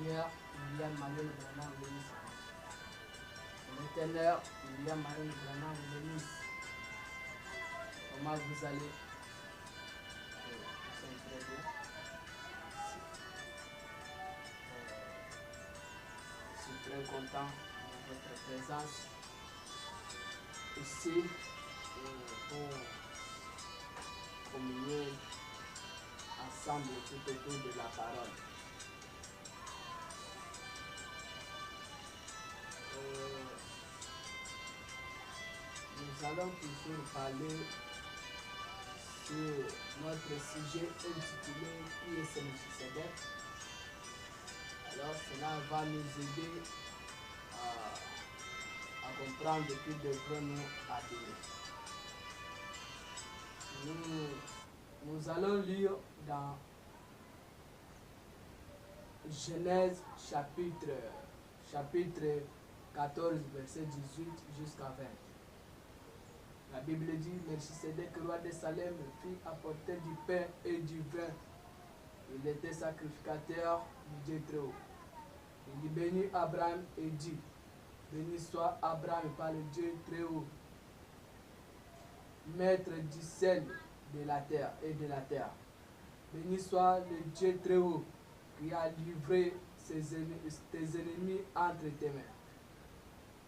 Seigneur, William Manuel Branham bénisse. Mon éternel, William Manuel Branham bénisse. Comment vous allez? Très bien. Je suis très content de votre présence ici pour communier ensemble tout autour de la parole. Nous allons toujours parler sur notre sujet intitulé Qui est ce Melchisedec? Alors cela va nous aider à comprendre qui devons-nous adorer. Nous allons lire dans Genèse chapitre 14, verset 18 jusqu'à 20. La Bible dit, Melchisedec, roi de Salem, fit apporter du pain et du vin. Il était sacrificateur du Dieu très haut. Il bénit Abraham et dit, béni soit Abraham par le Dieu très haut, maître du ciel de la terre et de la terre. Béni soit le Dieu très haut qui a livré tes ennemis entre tes mains.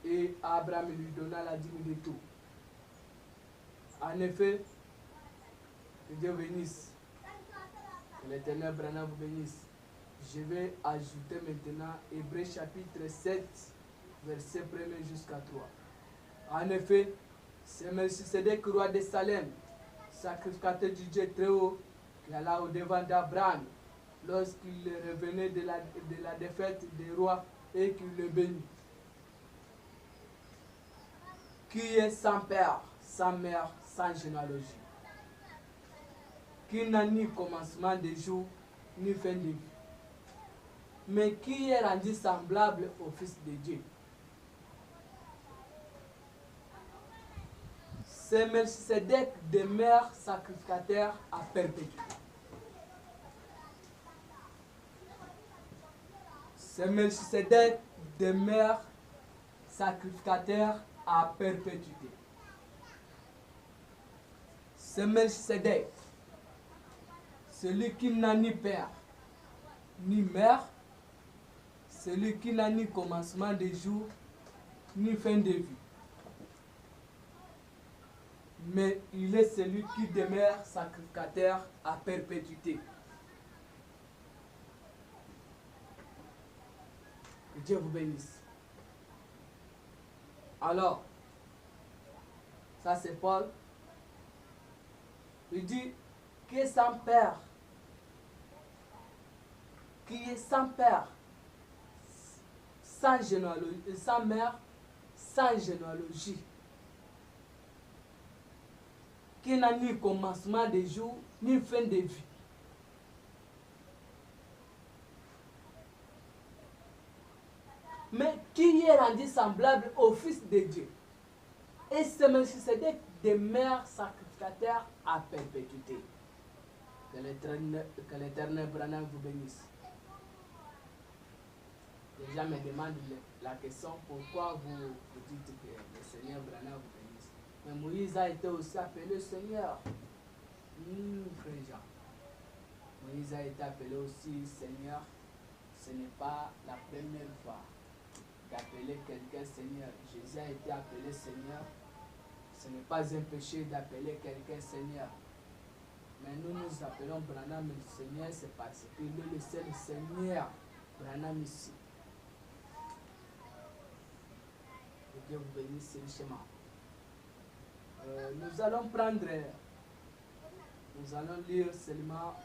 Et Abraham lui donna la dîme de tout. En effet, que Dieu bénisse, que l'Éternel Branham vous bénisse. Je vais ajouter maintenant Hébreux chapitre 7, verset 1 jusqu'à 3. En effet, c'est Melchisedec, roi de Salem, sacrificateur du Dieu très haut, qui alla au devant d'Abraham lorsqu'il revenait de la défaite des rois et qu'il le bénit. Qui est sans père, sans mère, sans généalogie, qui n'a ni commencement de jour, ni fin de vie, mais qui est rendu semblable au Fils de Dieu. C'est Melchisedec demeure sacrificateur à perpétuité. C'est Melchisedec demeure sacrificateur à perpétuité. C'est Melchisedec, celui qui n'a ni père, ni mère, celui qui n'a ni commencement de jour, ni fin de vie. Mais il est celui qui demeure sacrificateur à perpétuité. Que Dieu vous bénisse. Alors, ça c'est Paul. Il dit qui est sans père, qui est sans père, sans généalogie, sans mère, sans généalogie, qui n'a ni commencement de jour, ni fin de vie. Mais qui est rendu semblable au Fils de Dieu. Et ce Melchisedec demeure sacrificateur à perpétuité. Que l'Éternel Branham vous bénisse. Les gens me demandent la question pourquoi vous dites que le Seigneur Branham vous bénisse. Mais Moïse a été aussi appelé Seigneur. Frère Jean. Moïse a été appelé aussi Seigneur. Ce n'est pas la première fois d'appeler quelqu'un Seigneur. Jésus a été appelé Seigneur. Ce n'est pas un péché d'appeler quelqu'un Seigneur. Mais nous nous appelons Branham le Seigneur, c'est parce qu'il est le seul Seigneur Branham ici. Que Dieu vous bénisse richement. Nous allons lire seulement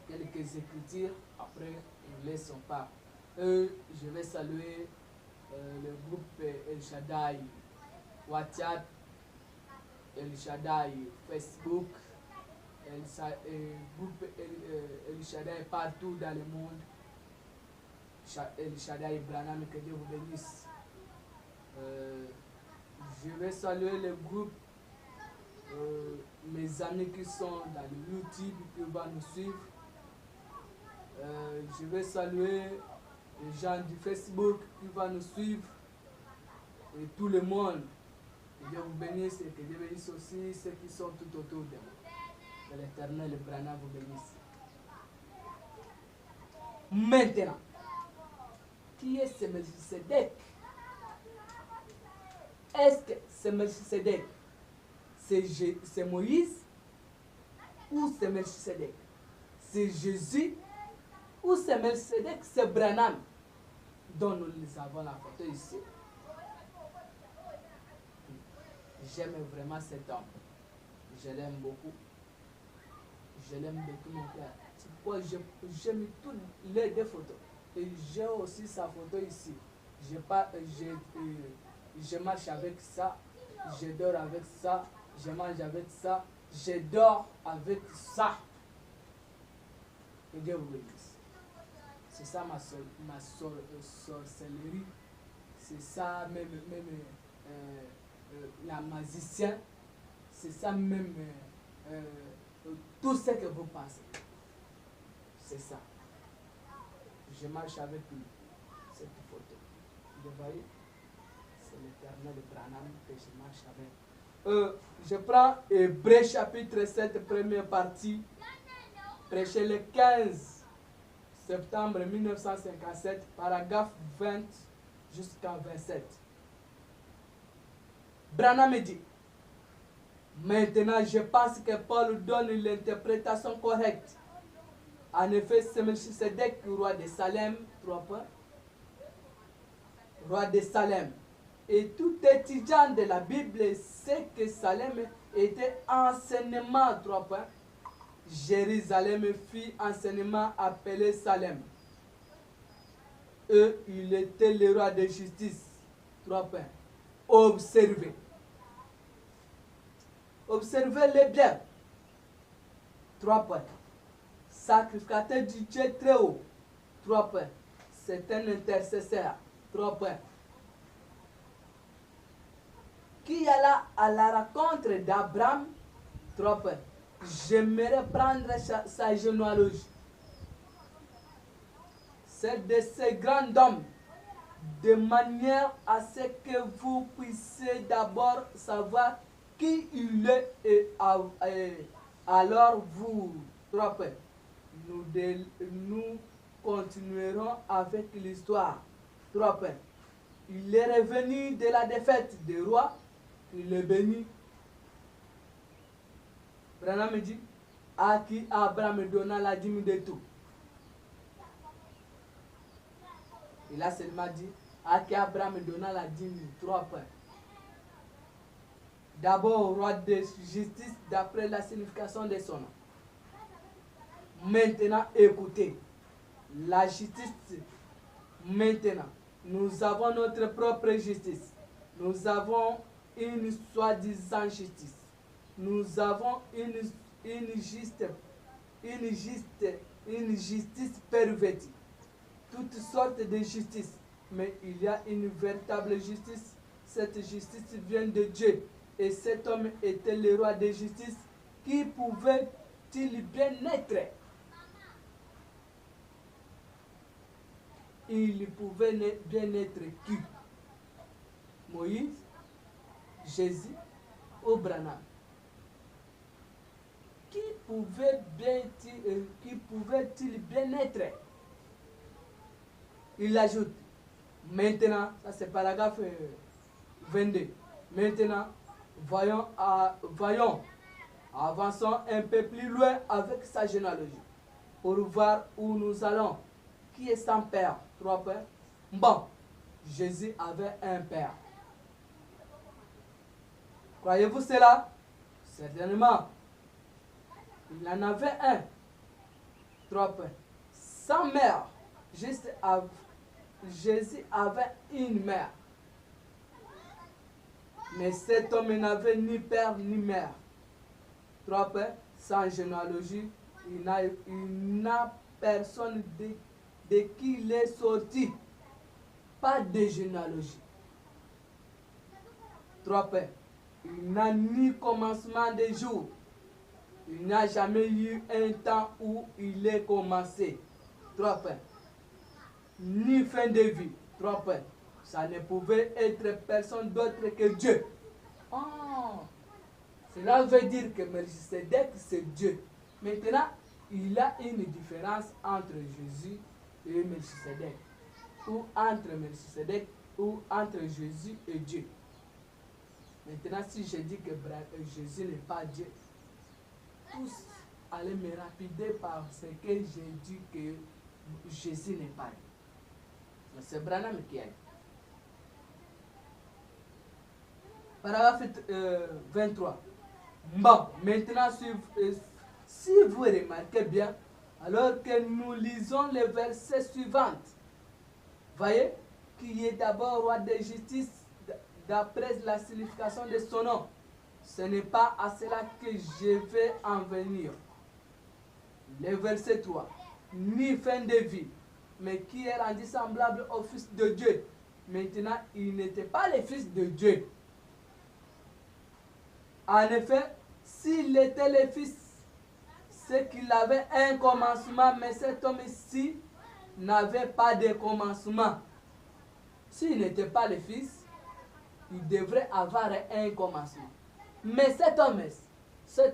quelques écritures, après nous laissons pas. Je vais saluer le groupe El Shaddai WhatsApp, El Shaddai Facebook, groupe El Shaddai partout dans le monde. El Shaddai Branham, que Dieu vous bénisse. Je vais saluer le groupe, mes amis qui sont dans le YouTube, qui vont nous suivre. Je vais saluer les gens du Facebook qui vont nous suivre et tout le monde. Que Dieu vous bénisse et que Dieu bénisse aussi ceux qui sont tout autour de moi. Que l'Éternel, le Branham vous bénisse. Maintenant, qui est ce Melchisedec? Est-ce que ce Melchisedec, c'est Moïse ou c'est Melchisedec? C'est Jésus ou c'est Melchisedec, c'est Branham dont nous avons la photo ici? J'aime vraiment cet homme. Je l'aime beaucoup. Je l'aime de tout mon cœur. C'est pourquoi j'ai mis toutes les deux photos. Et j'ai aussi sa photo ici. Je marche avec ça. Je dors avec ça. Je mange avec ça. Je dors avec ça. Et Dieu vous bénisse. C'est ça ma sorcellerie. C'est ça même la magicien. C'est ça même tout ce que vous pensez. C'est ça. Je marche avec lui. Cette photo. Vous voyez? C'est l'Éternel Branham que je marche avec. Je prends Hébreux chapitre 7, première partie. Prêché le 15 septembre 1957, paragraphe 20 jusqu'à 27. Branham dit: maintenant, je pense que Paul donne l'interprétation correcte. En effet, c'est Melchisedec, roi de Salem, 3 points. Roi de Salem. Et tout étudiant de la Bible sait que Salem était enseignement, 3 points. Jérusalem fit enseignement appelé Salem. Et il était le roi de justice, 3 points. Observez. Observez-les bien. 3 points. Sacrificateur du Dieu très haut. 3 points. C'est un intercesseur. 3 points. Qui alla à la rencontre d'Abraham? 3 points. J'aimerais prendre sa généalogie. C'est de ces grands hommes, de manière à ce que vous puissiez d'abord savoir qui il est et alors vous, 3 points. Nous continuerons avec l'histoire. 3 points. Il est revenu de la défaite des rois. Il est béni. Branham dit à qui Abraham donna la dîme de tout. Il a seulement dit à qui Abraham donna la dîme, 3 points. D'abord, roi de justice d'après la signification de son nom. Maintenant, écoutez, la justice, maintenant, nous avons notre propre justice. Nous avons une soi-disant justice. Nous avons une justice pervertie. Toutes sortes de justice. Mais il y a une véritable justice. Cette justice vient de Dieu. Et cet homme était le roi de justice. Qui pouvait-il bien être? Il pouvait bien être qui? Moïse, Jésus ou Branham? Qui pouvait-il bien être? Il ajoute, maintenant, ça c'est paragraphe 22. Maintenant, voyons, avançons un peu plus loin avec sa généalogie pour voir où nous allons. Qui est son père? 3 pères. Bon, Jésus avait un père. Croyez-vous cela? Certainement. Il en avait un. 3 pères. Sans mère. Jésus avait une mère. Mais cet homme n'avait ni père ni mère. 3 pères. Sans généalogie, il n'a personne de qui il est sorti. Pas de généalogie. 3 pères. Il n'a ni commencement de jour. Il n'a jamais eu un temps où il est commencé. 3 points. Ni fin de vie, 3 points. Ça ne pouvait être personne d'autre que Dieu. Oh, cela veut dire que Melchisedec, c'est Dieu. Maintenant, il y a une différence entre Jésus et Melchisedec. Ou entre Melchisedec ou entre Jésus et Dieu. Maintenant, si je dis que Jésus n'est pas Dieu, tous allez me rapider parce que j'ai dit que Jésus n'est pas Dieu. C'est Branham qui a dit. Paragraphe 23. Bon, maintenant, si vous remarquez bien, alors que nous lisons les versets suivants, voyez, qui est d'abord roi de justice d'après la signification de son nom. Ce n'est pas à cela que je vais en venir. Le verset 3. Ni fin de vie, mais qui est rendu semblable au Fils de Dieu. Maintenant, il n'était pas le Fils de Dieu. En effet, s'il était le Fils, c'est qu'il avait un commencement, mais cet homme-ci n'avait pas de commencement. S'il n'était pas le Fils, il devrait avoir un commencement. Mais cet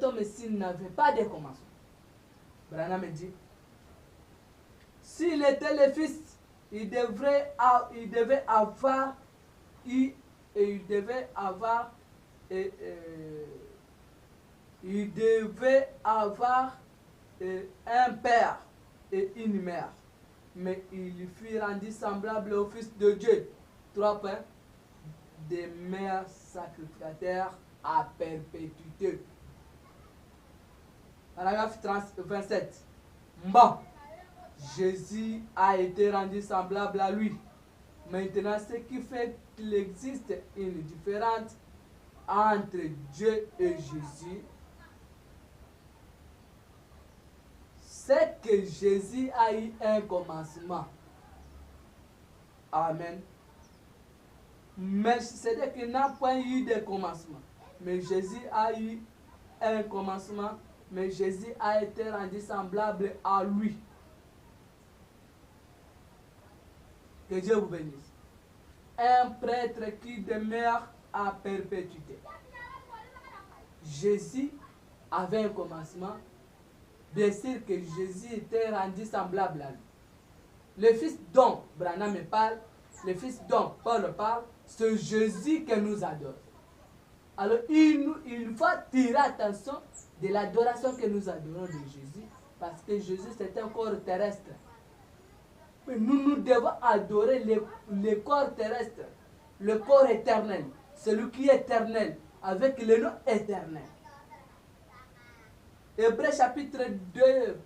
homme-ci n'avait pas de commencement. Branham dit, s'il était le Fils, il devait avoir un père et une mère. Mais il fut rendu semblable au Fils de Dieu. 3 points. Des mères sacrificateurs à perpétuité. Paragraphe 27. Bon, Jésus a été rendu semblable à lui. Maintenant, ce qui fait qu'il existe une différence entre Dieu et Jésus, c'est que Jésus a eu un commencement. Amen. Mais c'est-à-dire qu'il n'a pas eu de commencement. Mais Jésus a eu un commencement, mais Jésus a été rendu semblable à lui. Que Dieu vous bénisse. Un prêtre qui demeure à perpétuité. Jésus avait un commencement. Bien sûr que Jésus était rendu semblable à lui. Le Fils dont Branham parle, le Fils dont Paul parle, c'est Jésus que nous adorons. Alors il faut tirer attention de l'adoration que nous adorons de Jésus, parce que Jésus c'est un corps terrestre. Mais nous devons adorer le corps terrestre, le corps éternel, celui qui est éternel, avec le nom éternel. Hébreux chapitre 2,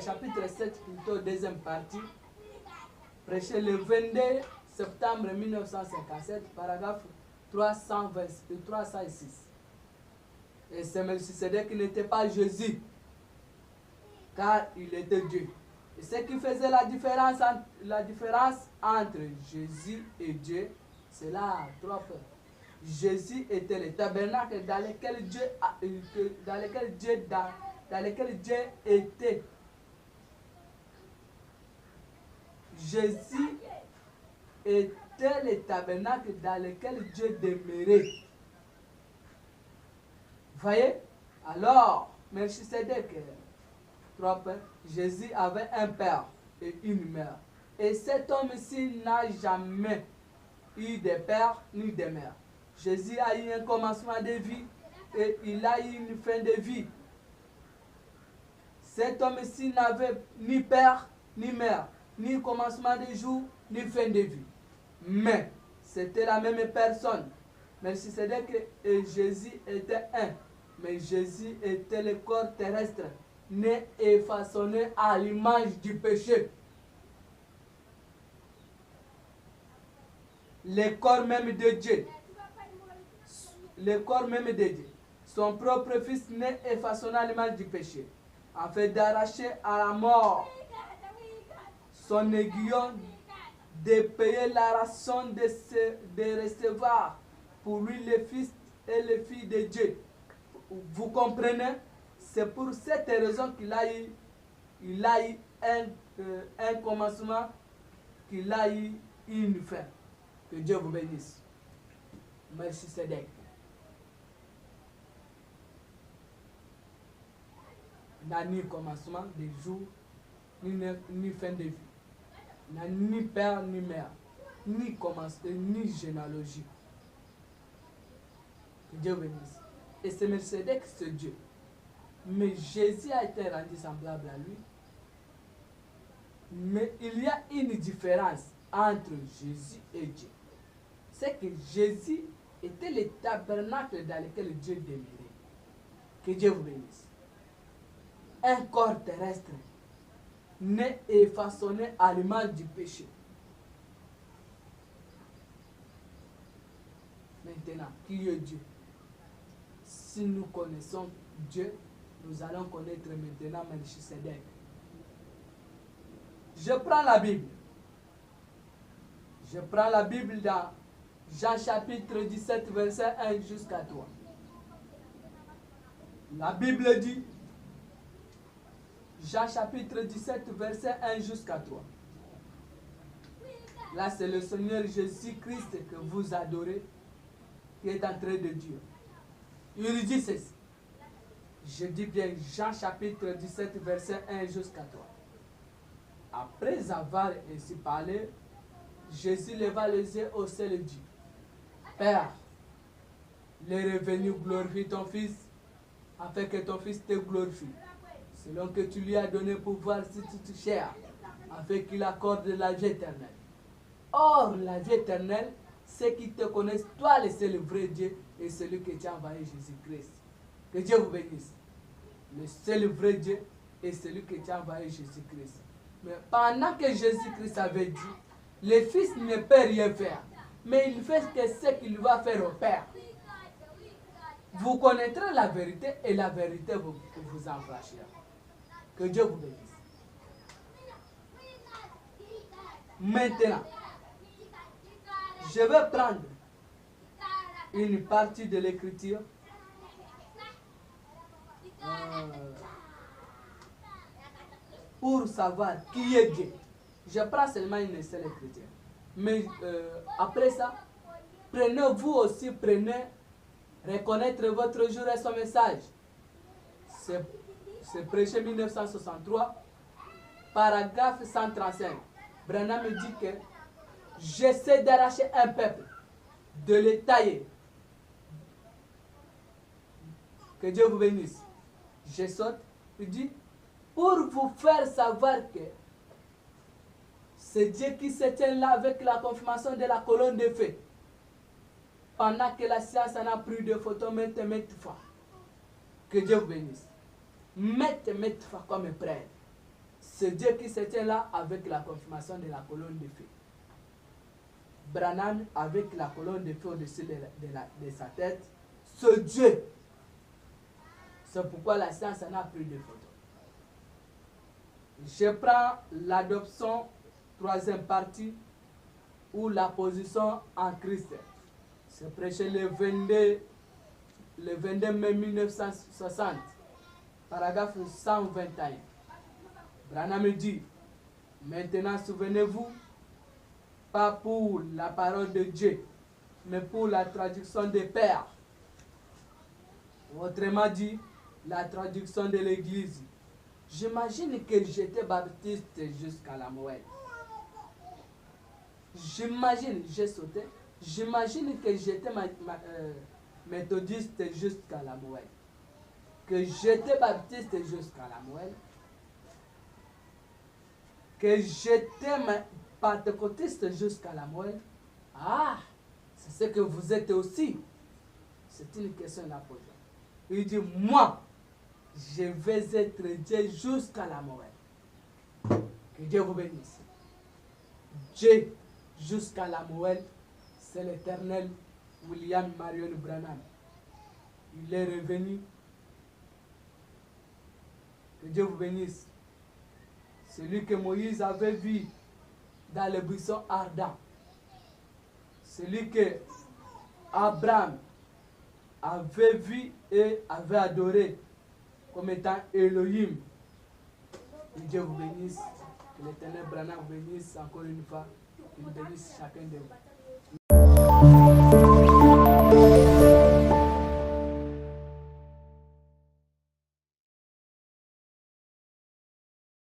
chapitre 7, plutôt deuxième partie, prêché le 22 septembre 1957, paragraphe 306. Et c'est Melchisedec qui n'était pas Jésus, car il était Dieu. Et ce qui faisait la différence entre Jésus et Dieu, c'est là 3 points. Jésus était le tabernacle dans lequel Dieu était. Jésus était le tabernacle dans lequel Dieu demeurait. Voyez? Alors, Melchisedec, 3 points, Jésus avait un père et une mère. Et cet homme-ci n'a jamais eu de père ni de mère. Jésus a eu un commencement de vie et il a eu une fin de vie. Cet homme-ci n'avait ni père ni mère, ni commencement de jour, ni fin de vie. Mais c'était la même personne. Mais si c'est que Jésus était un, mais Jésus était le corps terrestre, né et façonné à l'image du péché. Le corps même de Dieu. Le corps même de Dieu. Son propre fils né et façonné à l'image du péché. Afin d'arracher à la mort son aiguillon, de payer la rançon de recevoir pour lui le fils et les filles de Dieu. Vous comprenez? C'est pour cette raison qu'il a eu il a eu un commencement, qu'il a eu une fin. Que Dieu vous bénisse. Merci Sédèque. Il n'a ni commencement de jour, ni fin de vie. Il n'a ni père ni mère, ni commencement, ni généalogie. Que Dieu bénisse. Et c'est Melchisedec, c'est Dieu. Mais Jésus a été rendu semblable à lui. Mais il y a une différence entre Jésus et Dieu. C'est que Jésus était le tabernacle dans lequel Dieu demeurait. Que Dieu vous bénisse. Un corps terrestre, né et façonné à l'image du péché. Maintenant, qui est Dieu? Si nous connaissons Dieu, nous allons connaître maintenant Melchisedec. Je prends la Bible. Je prends la Bible dans Jean chapitre 17, verset 1 jusqu'à 3. La Bible dit, Jean chapitre 17, verset 1 jusqu'à 3. Là, c'est le Seigneur Jésus-Christ que vous adorez, qui est en train de dire. Il dit ceci. Je dis bien Jean chapitre 17, verset 1 jusqu'à 3. Après avoir ainsi parlé, Jésus leva les yeux au ciel et dit, Père, il est revenu glorifier ton Fils, afin que ton Fils te glorifie, selon que tu lui as donné pouvoir sur toute chair, afin qu'il accorde la vie éternelle. Or, la vie éternelle, c'est qu'ils te connaissent, toi le seul vrai Dieu, et celui que tu as envoyé Jésus-Christ. Que Dieu vous bénisse. Le seul vrai Dieu est celui que tu as envoyé Jésus-Christ. Mais pendant que Jésus-Christ avait dit, le Fils ne peut rien faire, mais il fait que ce qu'il va faire au Père. Vous connaîtrez la vérité et la vérité vous affranchira. Que Dieu vous bénisse. Maintenant, je vais prendre une partie de l'écriture pour savoir qui est Dieu. Je prends seulement une seule écriture. Mais après ça, vous aussi, reconnaître votre jour et son message. C'est prêché 1963, paragraphe 135. Branham me dit que j'essaie d'arracher un peuple, de le tailler. Que Dieu vous bénisse. Je saute, il dit, pour vous faire savoir que c'est Dieu qui se tient là avec la confirmation de la colonne de feu. Pendant que la science en a pris de photos maintes fois. Que Dieu vous bénisse. Maintes fois comme prêtre. C'est Dieu qui se tient là avec la confirmation de la colonne de feu. Branham avec la colonne de feu au-dessus de sa tête. Ce Dieu. C'est pourquoi la science en a pris de photos. Je prends l'adoption, troisième partie, ou la position en Christ. C'est prêché le 22 mai 1960, paragraphe 121. Branham dit, maintenant souvenez-vous, pas pour la parole de Dieu, mais pour la traduction des pères. Autrement dit, la traduction de l'Église. J'imagine que j'étais baptiste jusqu'à la moelle. J'imagine, j'ai sauté. J'imagine que j'étais méthodiste jusqu'à la moelle. Que j'étais baptiste jusqu'à la moelle. Que j'étais pentecôtiste jusqu'à la moelle. Ah, c'est ce que vous êtes aussi. C'est une question à poser. Il dit, moi, je vais être Dieu jusqu'à la moelle. Que Dieu vous bénisse. Dieu jusqu'à la moelle, c'est l'éternel William Marion Branham. Il est revenu. Que Dieu vous bénisse. Celui que Moïse avait vu dans le buisson ardent. Celui que Abraham avait vu et avait adoré comme étant Elohim. Que Dieu vous bénisse. Que l'Éternel Branham vous bénisse encore une fois. Qu'il bénisse chacun de vous.